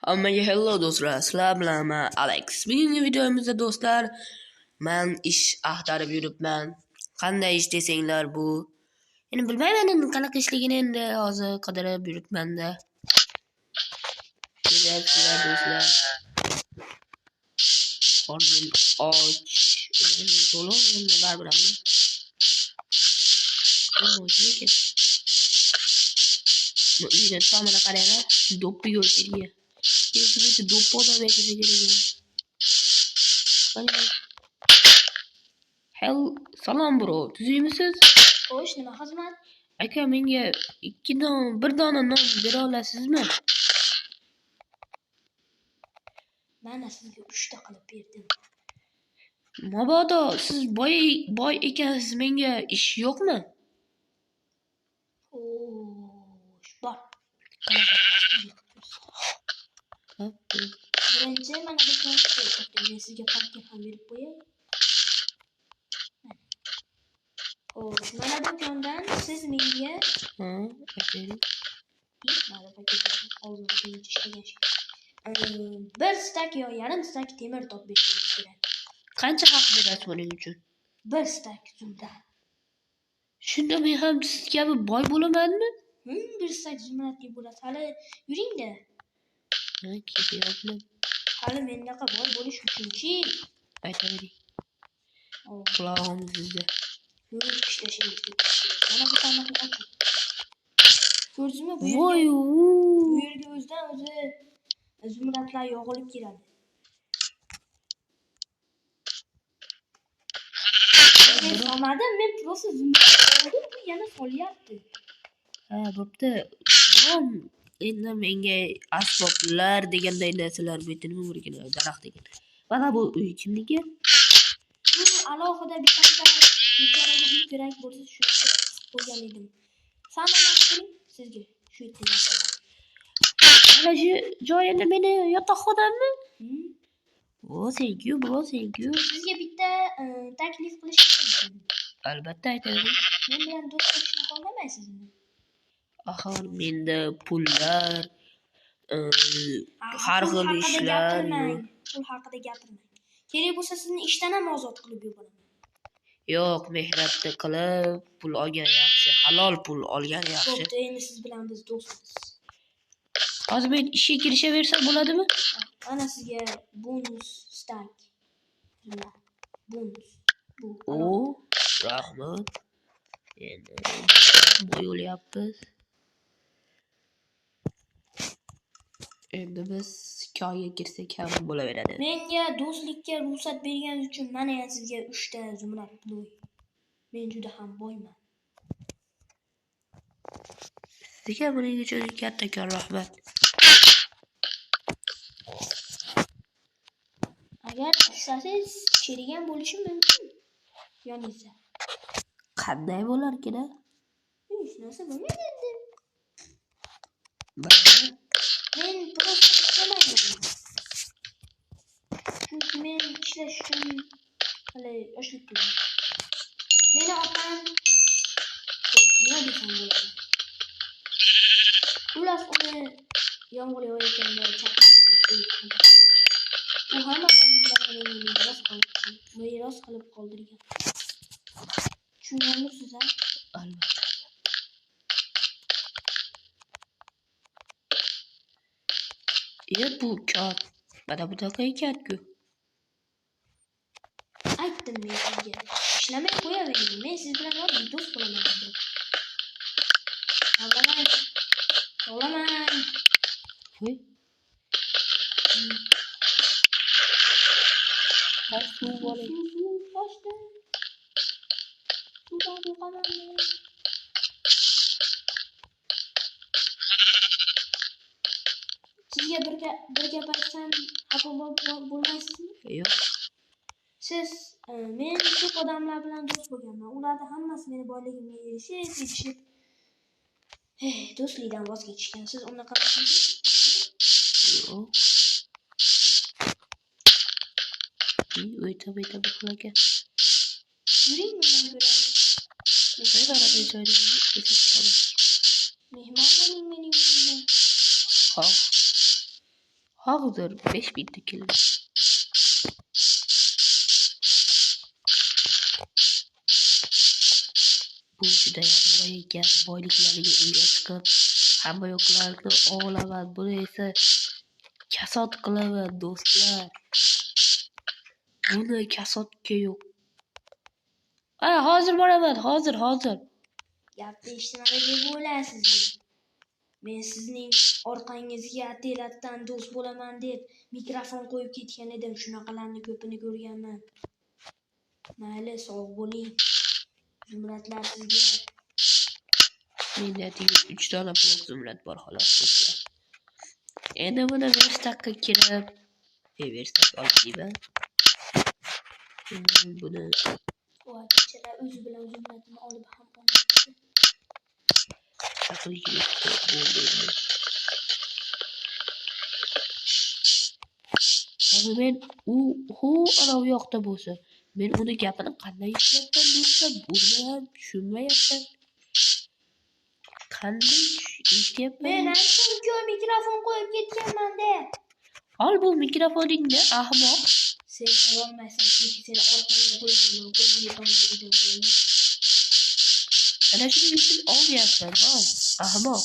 Hammaga hello do'stlar, sizlar bilan men Alex. Bugungi videomizda do'stlar, men ish axtarib yuribman. Qanday ish desanglar bu? Endi bilmayman endi qanaqa ishligini endi hozir qidirib yuribman-da. Ko'ryapsizlar do'stlar. Qornim och. To'liq endi baribir. Uyga tomona qaranglar, do'ppiga o'tirgan. Keyin do'ppi odam ekishi kerak. Salom bro, tuzimisiz? Xo'sh, nima xizmat? Aka, menga 2 don, 1 dona non bera olasizmi? Mana sizga 3 ta qilib berdim. Mabodo siz boy ekansiz, menga ish yo'qmi? Xo'sh, bor. Birinchi mana bu konfet, men sizga pakka ham berib qo'yay. Xo'sh, mana do'kondan siz menga mana paketni hozir ishlagan bir stak yo yarim stak temir top berishingiz kerak. Qancha haq berasiz buning uchun? 1 stak zumda. Shunda men ham siz kabi boy bo'lamanmi? 1 stak zumradga bo'ladi. Hali yuring-da. Kelyapman. Hali mendaqa boy bo'lish uchunchi Aytavering. Qulog'im sizga. Yurib ishlashingiz kerak. Mana bu tarmoqni oching. Ko'rdingizmi? Bu yerga o'zidan o'zi zumradlar yog'ilib keladi. Men solmadim, men просто zumrad oldim, bu yana solyapti. Ha, bo'pti. Endi menga asboblar deganday narsalar bitta nima bo'lgan, daraxt degan. Mana bu uy kimniki? Bu alohida bitta bechoraga uy kerak bo'lsa shu qo'ygan edim. Samamat qiling sizga shu yerda narsalar. Mana shu joy endi meni yotoqxonammi? Thank you bro, thank you. Sizga bitta taklif qilishim mumkin. Albatta aytavering. Men bilan do'st bo'lishni xohlamaysizmi? Axir menda pullar, har xil ishlar yo'q. Pul haqida gapirmang. Kerak bo'lsa sizni ishdan ham ozod qilib yuboraman. Yo'q, mehnatni qilib pul olgan yaxshi, halol pul olgan yaxshi. Bo'pti, endi siz bilan biz do'stmiz. Hozir men ishga kirishaversam bo'ladimi? Mana sizga bonus stak. Bonus. Rahmat. Endi boy o'lyapmiz. Endi biz hikoyaga kirsak ham bo'laveradi. Menga do'stlikka ruxsat berganingiz uchun mana ham sizga 3 ta zumrad pul. Men juda ham boyman. Sizga buning uchun kattakon rahmat. Agar istasangiz chirigan bo'lishi mumkin. Yoningizda. Qanday bo'lar kerak? Hech narsa bo'lmaydi endi. Men просто ishlamayman. Chunki men ishlash uchun hali yoshlik qildim. Meni otam nima desam bo'ladi. Xullas uni yomg'ir yog'ayotganda chaqirib u hamma boyliklarini meros qilib qoldirgan. Tushunganmisiz a? Albatta. Bu kat. Mana bunaqa ekan-ku. Aytdim men sizga. Ishlamay qo'yavering. Men siz bilan oddiy do'st bo'laman dedim. Olaman. Voy. Suv bola. Toshdi. Suvdan qo'rqaman men. Sizga bir gap aytsam xafa bo'lmaysizmi? Yo'q. Siz men ko'p odamlar bilan do'st bo'lganman. Ularning hammasi meni boyligimga erishib do'stlikdan voz kechishgan. Siz unaqa qilsangiz? Yo'q. O'yta buxlaga. Yuring mendan ko'ra. Mehmon bo'ling mening uyimda. Hozir 5000 ta kill. Bu juda boy ekan, boyliklariga ega chiqib, hamma yo'qlarni olaman. Buni esa kasod qilaman do'stlar. Buni kasodga yo'q. Hozir boraman, hozir. Gapni eshitmadi deb o'ylaysizmi? Men sizning orqangizgaatelatdan do'st bo'laman deb mikrofon qo'yib ketgan edim. Shunaqalarni ko'pini ko'rganman. Mayli, sog' bo'ling. Zumradlar sizga. Menda 3 dona blok zumrad bor xolos do'stlar. Endi buni verstaqqa kirib, verstaq olib buni Voy, o'zi bilan zumradini olib ham olmoqchi. Hozir men ana u yoqda bo'lsa, men uni gapini qanday eshityapman do'stlar? Buni ham tushunmayapman. Qanday eshityapman? Men aytdim-ku mikrofon qo'yib ketganman deb. Al bu mikrofoningni, ahmoq. Sen ololmaysan, chunki seni orqangga qo'yganman, qo'lingga tomlaydigan. Ana shuning uchun olyapman, ahmoq.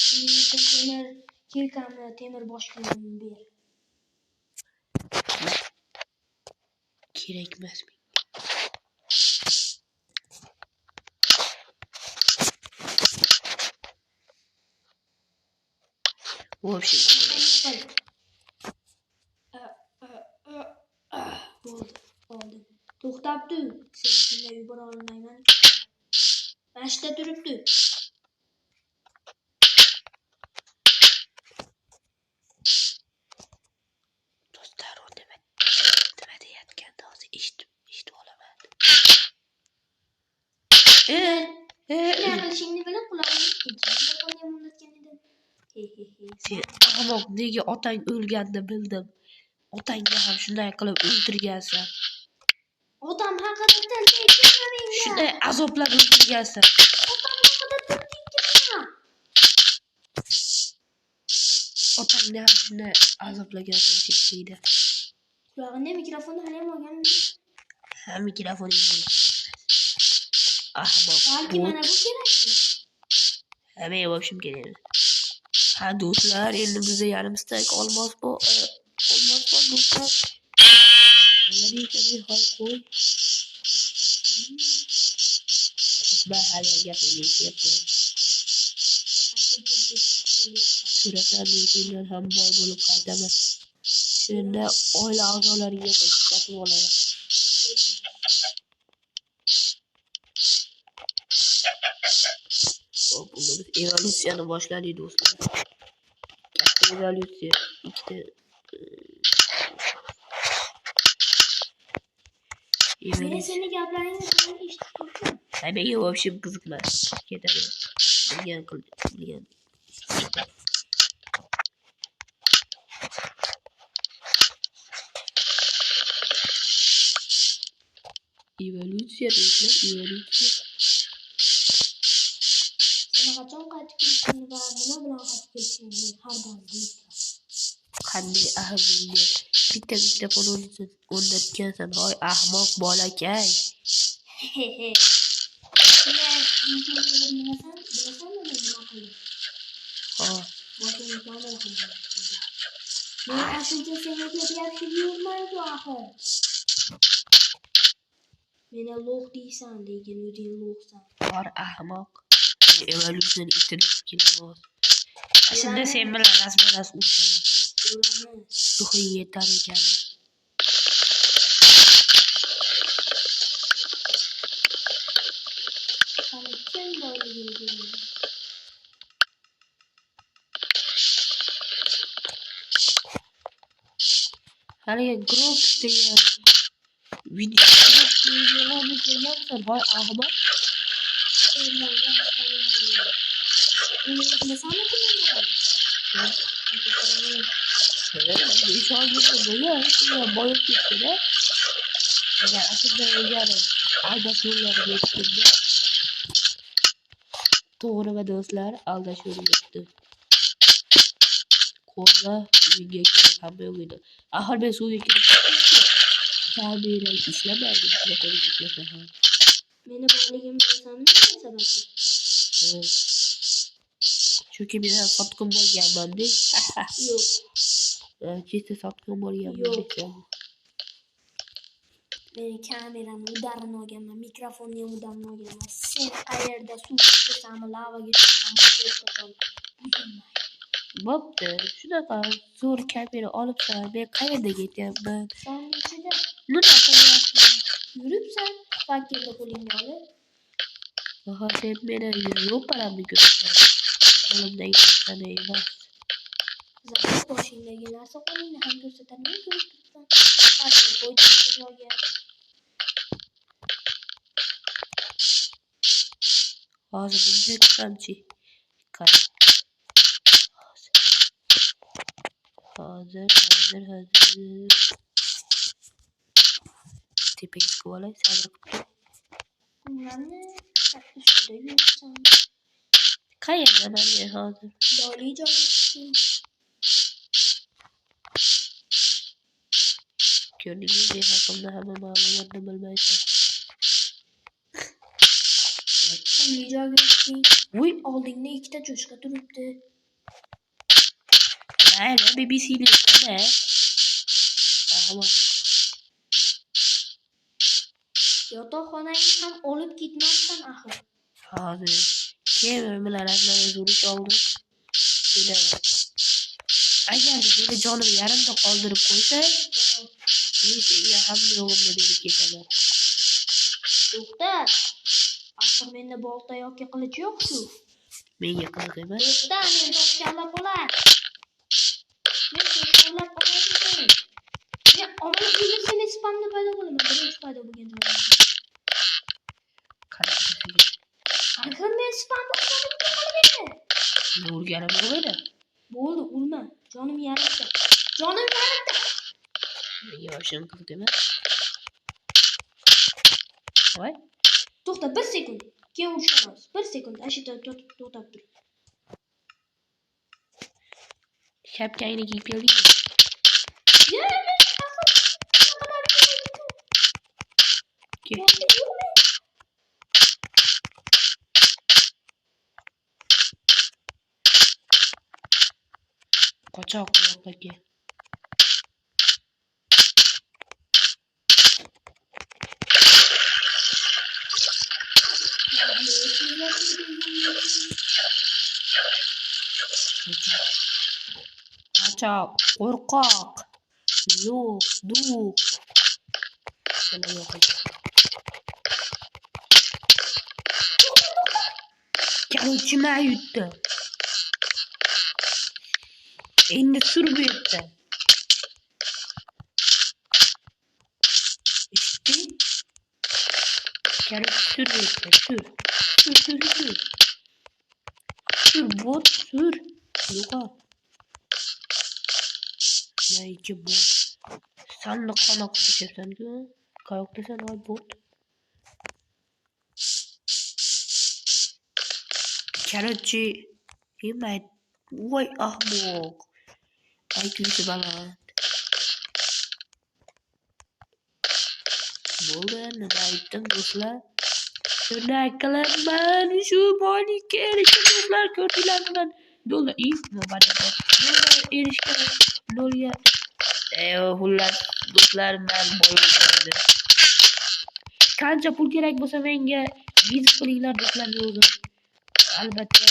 Shuning uchun temir boshligimni ber. Kerak emas menga. В общем, Bo'ldi. To'xtabdi. Seni shunday yubora olmayman. Mashta turibdi. do'stlar, u nima deyotganini hozir eshitib olaman. Nima qilishingni bilib qulog'ingni mikrofonga o'rnatgan edim. Sen ahmoq, nega otang o'lganini bildim. Otangni ham shunday qilib o'ldirgansan. Otam haqida tinchlikmi? Shunday azoblab o'ldirgansan. Otam haqida tinchlikmi? Otangni ham shunday azoblagansan shekilli. Qulog'ingda mikrofonni hali ham olganmi? Ha, mikrofoning ahmoq. Balki mana bu kerakmi? Ha, men o'pishim kerak. Ha, do'stlar, endi bizda yarim stak olmos bor do'stlar. Nima deysan, qo'y. Ben hali gapimni eshityapman. Suratlar mendan ham boy bo'lib qaytaman. Shunda oila a'zolariga sotib olaman. Hop, biz evolyutsiyani boshladik do'stlar. Katta evolyutsiya, ikkita Men seni gaplaringni eshitib turibman. Menga вообще qiziqmas. Ketadi. Bilgan. Evolyutsiya do'stlar, evolyutsiya. Sen qachon qaytib kelishingni va nima bilan qaytib kelishingni har doim bilib turaman. Qanday ahmoqga bitta mikrofon o'rnatgansan, hoy ahmoq bolakay. Men aslida senga gapirib yurmaydi axir. Meni lo'q deysan, lekin o'zing lo'qsan. Bor ahmoq. Evolyutsiyaning itini kelmas. Aslida sen bilan rasma-ras ursalar. Ruhiy yetar ekan. Kim borligini Haliga grup degan videolarni ko'rgansan, hoy ahmoq. To'g'ri va do'stlar, aldash o'rgatdi. Ko'rla uyga kirib hamma yo'q edi. Axir men suvga kirib kamera ishlamaydi. Telefon ishlasa ham. Meni borligimni bilasanmi sababni? Chunki men ham sotqin bo'lganman-da. Yo'q. Chista sotqin bo'lganman. Meni kameramni udarini olganman, mikrofonni ham udarini olganman. Sen qayerda suv ichsasanmi, lavaga tushsanmi, bo'pti, shunaqa zo'r kamera olibsan, men qayerga ketyapman? Sonni ichida. Nima qilyapsan? Yuribsan, fakirda qo'lingni olib. Aha, sen meni ro'paramni ko'rasan. Qo'limdagi narsani emas. Zaten boshingdagi narsa qo'lingni ham ko'rsatadigan ko'rib turibsan. Fakir qo'ydim joyga. Hozir bunday qilsamchi? Hozir. Tepangizga olay, sabr qilib. Bunlarni ustida yuribsan. Qayerdaman men hozir? Loli joyga chiqding. Ko'rdingizmi, men haqimda hamma ma'lumotni bilmaysan. Qumli joyga chiqding. Voy, oldingda ikkita cho'chqa turibdi. Mayli, BBC'ni qana. Ahmoq. Yotoqxonangni ham olib ketmabsan axir. Hozir kim bilan azmani oldi? Agar meni jonim yarimda qoldirib qo'ysa, men senga hamma yo'g'imni berib ketaman. To'xtat. Axir menda bolta yoki qilich yo'q-ku. Menga qilich emas. To'xtat, men toshchallab olay. Men toshchallab olay. Men omma seni spamni paydo qilaman. Birinchi paydo bo'lganda. Axir men spam boshladim qolib. Urganim yo'q edi. Bo'ldi, urma. Jonim yarimda. Menga yoshim qiziq emas. Voy. To'xta, 1 sekund. Keyin urishamiz. 1 sekund. Ashita to'xtab tur. Shapkangni kiyib keldingmi? Qochoq yo'qdagi. Qochoq, qo'rqoq. Yo'q, duq. Nima yo'q ekan? Kalchi mayutdi. Endi sur bu yerda. İşte. Kalchi sur bu yerda, sur. Sur bot, sur. Yo'q. Neyki bu? Sandık kanak düşersen diyor. Kayık desen ay bot. Kalchi. Yemek. Vay ahmoq. Ay kültü bana. Bo'ldi, nima aytdim do'stlar? Shunday qilaman, shu boylikka erishgan do'stlar ko'rdinglarmi? Men dollar erishgan dolga xullas do'stlar men boy bo'lgandim. Qancha pul kerak bo'lsa menga vizit qilinglar do'stlar yozing. Albatta.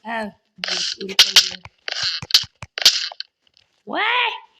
Ha, bu urib qo'ying. Voy!